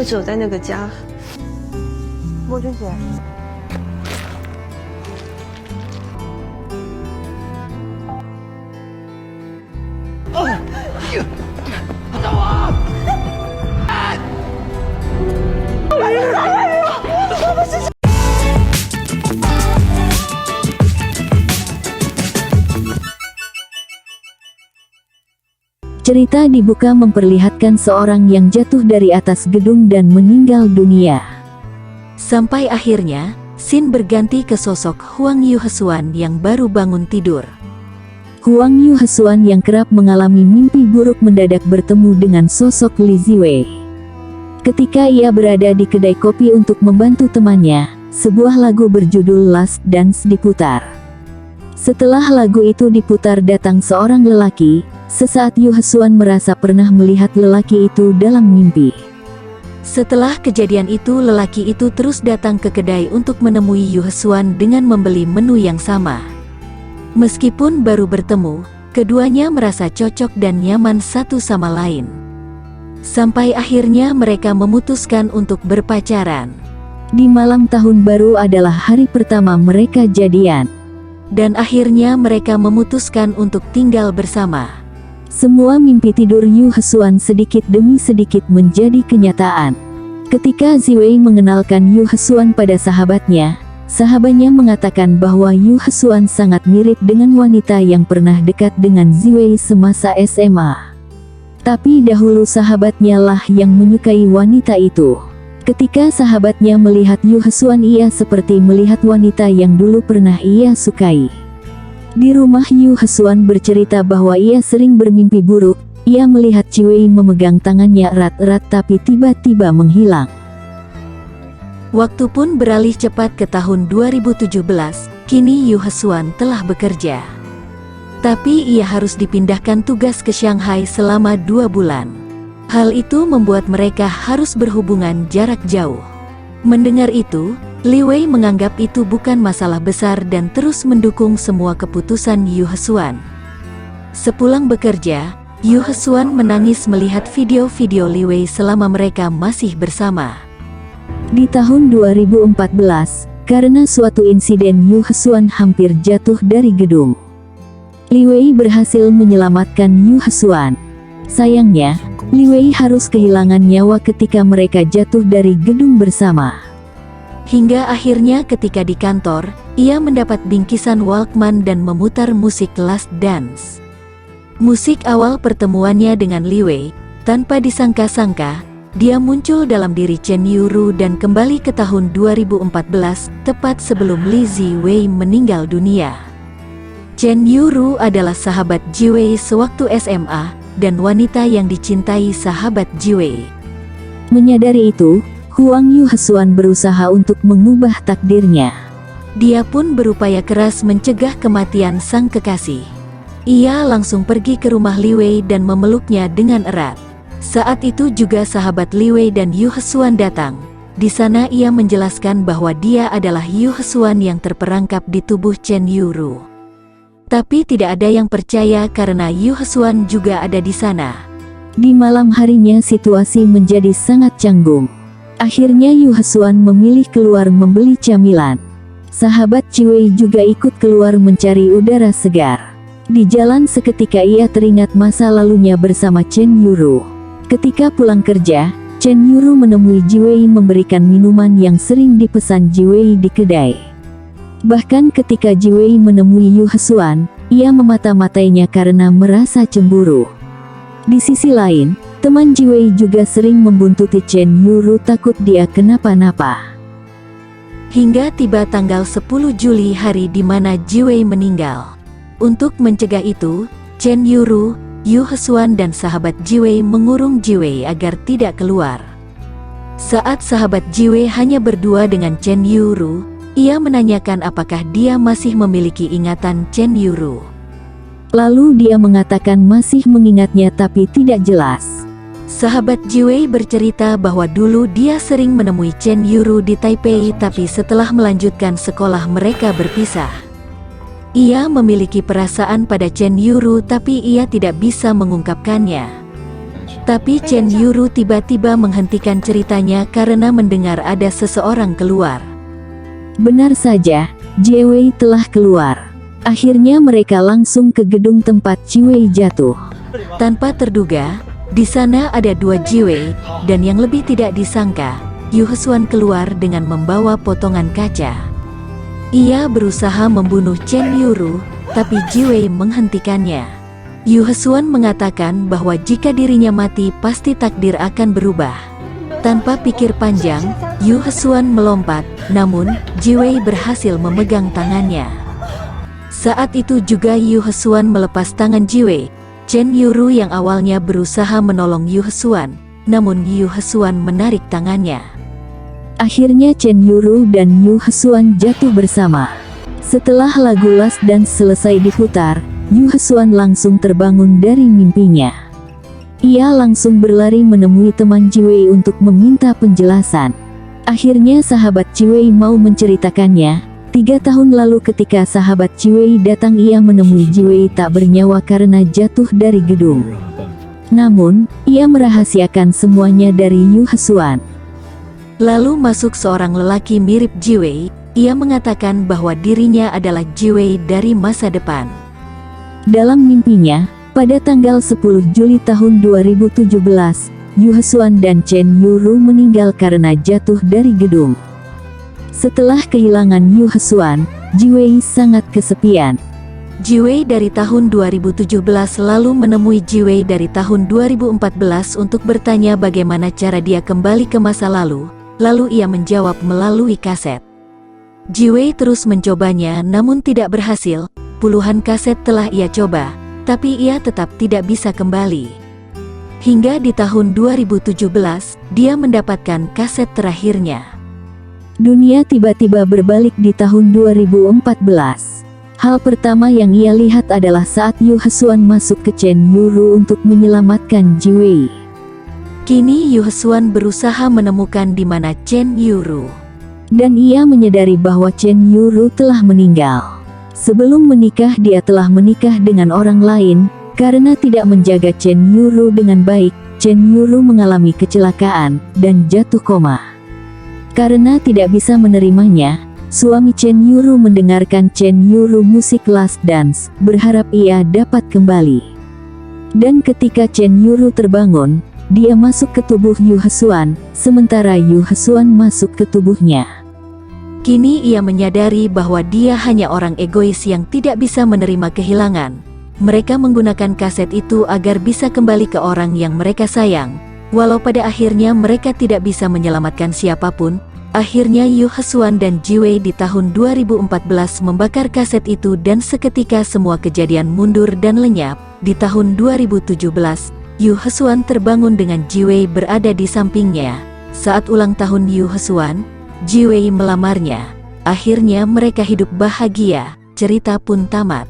会只有在那个家。莫君姐，Cerita dibuka memperlihatkan seorang yang jatuh dari atas gedung dan meninggal dunia. Sampai akhirnya, scene berganti ke sosok Huang Yuhesuan yang baru bangun tidur. Huang Yuhesuan yang kerap mengalami mimpi buruk mendadak bertemu dengan sosok Li Ziwei. Ketika ia berada di kedai kopi untuk membantu temannya, sebuah lagu berjudul Last Dance diputar. Setelah lagu itu diputar datang seorang lelaki. Sesaat Yuhesuan merasa pernah melihat lelaki itu dalam mimpi. Setelah kejadian itu lelaki itu terus datang ke kedai untuk menemui Yuhesuan dengan membeli menu yang sama. Meskipun baru bertemu, keduanya merasa cocok dan nyaman satu sama lain. Sampai akhirnya mereka memutuskan untuk berpacaran. Di malam tahun baru adalah hari pertama mereka jadian. Dan akhirnya mereka memutuskan untuk tinggal bersama. Semua mimpi tidur Yuhesuan sedikit demi sedikit menjadi kenyataan. Ketika Ziwei mengenalkan Yuhesuan pada sahabatnya, sahabatnya mengatakan bahwa Yuhesuan sangat mirip dengan wanita yang pernah dekat dengan Ziwei semasa SMA. Tapi dahulu sahabatnya lah yang menyukai wanita itu. Ketika sahabatnya melihat Yuhesuan, ia seperti melihat wanita yang dulu pernah ia sukai. Di rumah Yuhesuan bercerita bahwa ia sering bermimpi buruk. Ia melihat Ziwei memegang tangannya erat-erat tapi tiba-tiba menghilang. Waktu pun beralih cepat ke tahun 2017. Kini Yuhesuan telah bekerja. Tapi ia harus dipindahkan tugas ke Shanghai selama 2 bulan. Hal itu membuat mereka harus berhubungan jarak jauh. Mendengar itu, Li Wei menganggap itu bukan masalah besar dan terus mendukung semua keputusan Yuhesuan. Sepulang bekerja, Yuhesuan menangis melihat video-video Li Wei selama mereka masih bersama. Di tahun 2014, karena suatu insiden Yuhesuan hampir jatuh dari gedung. Li Wei berhasil menyelamatkan Yuhesuan. Sayangnya, Li Wei harus kehilangan nyawa ketika mereka jatuh dari gedung bersama. Hingga akhirnya ketika di kantor, ia mendapat bingkisan Walkman dan memutar musik Last Dance. Musik awal pertemuannya dengan Li Wei, tanpa disangka-sangka, dia muncul dalam diri Chen Yuru dan kembali ke tahun 2014, tepat sebelum Li Ziwei meninggal dunia. Chen Yuru adalah sahabat Ziwei sewaktu SMA, dan wanita yang dicintai sahabat Ziwei. Menyadari itu, Huang Yuhesuan berusaha untuk mengubah takdirnya. Dia pun berupaya keras mencegah kematian sang kekasih. Ia langsung pergi ke rumah Li Wei dan memeluknya dengan erat. Saat itu juga sahabat Li Wei dan Yuhesuan datang. Di sana ia menjelaskan bahwa dia adalah Yuhesuan yang terperangkap di tubuh Chen Yuru. Tapi tidak ada yang percaya karena Yuhesuan juga ada di sana. Di malam harinya situasi menjadi sangat canggung. Akhirnya Yuhesuan memilih keluar membeli camilan. Sahabat Ziwei juga ikut keluar mencari udara segar. Di jalan seketika ia teringat masa lalunya bersama Chen Yuru. Ketika pulang kerja, Chen Yuru menemui Ziwei memberikan minuman yang sering dipesan Ziwei di kedai. Bahkan ketika Ziwei menemui Yuhesuan, ia memata-matainya karena merasa cemburu. Di sisi lain, teman Ziwei juga sering membuntuti Chen Yuru takut dia kenapa-napa. Hingga tiba tanggal 10 Juli hari di mana Ziwei meninggal. Untuk mencegah itu, Chen Yuru, Yuhesuan dan sahabat Ziwei mengurung Ziwei agar tidak keluar. Saat sahabat Ziwei hanya berdua dengan Chen Yuru, ia menanyakan apakah dia masih memiliki ingatan Chen Yuru. Lalu dia mengatakan masih mengingatnya tapi tidak jelas. Sahabat Ziwei bercerita bahwa dulu dia sering menemui Chen Yuru di Taipei tapi setelah melanjutkan sekolah mereka berpisah. Ia memiliki perasaan pada Chen Yuru tapi ia tidak bisa mengungkapkannya. Tapi Chen Yuru tiba-tiba menghentikan ceritanya karena mendengar ada seseorang keluar. Benar saja, Jiwei telah keluar. Akhirnya mereka langsung ke gedung tempat Jiwei jatuh. Tanpa terduga, di sana ada dua Jiwei, dan yang lebih tidak disangka, Yu Hesuan keluar dengan membawa potongan kaca. Ia berusaha membunuh Chen Yuru, tapi Jiwei menghentikannya. Yu Hesuan mengatakan bahwa jika dirinya mati pasti takdir akan berubah. Tanpa pikir panjang, Yu Hesuan melompat, namun Jiwei berhasil memegang tangannya. Saat itu juga Yu Hesuan melepas tangan Jiwei. Chen Yuru yang awalnya berusaha menolong Yu Hesuan, namun Yu Hesuan menarik tangannya. Akhirnya Chen Yuru dan Yu Hesuan jatuh bersama. Setelah lagu Last Dance selesai diputar, Yu Hesuan langsung terbangun dari mimpinya. Ia langsung berlari menemui teman Jiwei untuk meminta penjelasan. Akhirnya sahabat Jiwei mau menceritakannya. 3 tahun lalu ketika sahabat Jiwei datang, ia menemui Jiwei tak bernyawa karena jatuh dari gedung. Namun, ia merahasiakan semuanya dari Yu Hesuan. Lalu masuk seorang lelaki mirip Jiwei. Ia mengatakan bahwa dirinya adalah Jiwei dari masa depan. Dalam mimpinya, pada tanggal 10 Juli tahun 2017, Yu Hesuan dan Chen Yuru meninggal karena jatuh dari gedung. Setelah kehilangan Yu Hesuan, Jiwei sangat kesepian. Jiwei dari tahun 2017 lalu menemui Jiwei dari tahun 2014 untuk bertanya bagaimana cara dia kembali ke masa lalu. Lalu ia menjawab melalui kaset. Jiwei terus mencobanya namun tidak berhasil. Puluhan kaset telah ia coba, tapi ia tetap tidak bisa kembali. Hingga di tahun 2017, dia mendapatkan kaset terakhirnya. Dunia tiba-tiba berbalik di tahun 2014. Hal pertama yang ia lihat adalah saat Yu Hesuan masuk ke Chen Yuru untuk menyelamatkan Jiwei. Kini Yu Hesuan berusaha menemukan di mana Chen Yuru. Dan ia menyadari bahwa Chen Yuru telah meninggal. Sebelum menikah dia telah menikah dengan orang lain. Karena tidak menjaga Chen Yuru dengan baik, Chen Yuru mengalami kecelakaan dan jatuh koma. Karena tidak bisa menerimanya, suami Chen Yuru mendengarkan Chen Yuru musik Last Dance, berharap ia dapat kembali. Dan ketika Chen Yuru terbangun, dia masuk ke tubuh Yu Hesuan, sementara Yu Hesuan masuk ke tubuhnya. Kini ia menyadari bahwa dia hanya orang egois yang tidak bisa menerima kehilangan. Mereka menggunakan kaset itu agar bisa kembali ke orang yang mereka sayang. Walau pada akhirnya mereka tidak bisa menyelamatkan siapapun, akhirnya Yu Hesuan dan Jiwei di tahun 2014 membakar kaset itu dan seketika semua kejadian mundur dan lenyap. Di tahun 2017, Yu Hesuan terbangun dengan Jiwei berada di sampingnya. Saat ulang tahun Yu Hesuan, Jiwei melamarnya. Akhirnya mereka hidup bahagia, cerita pun tamat.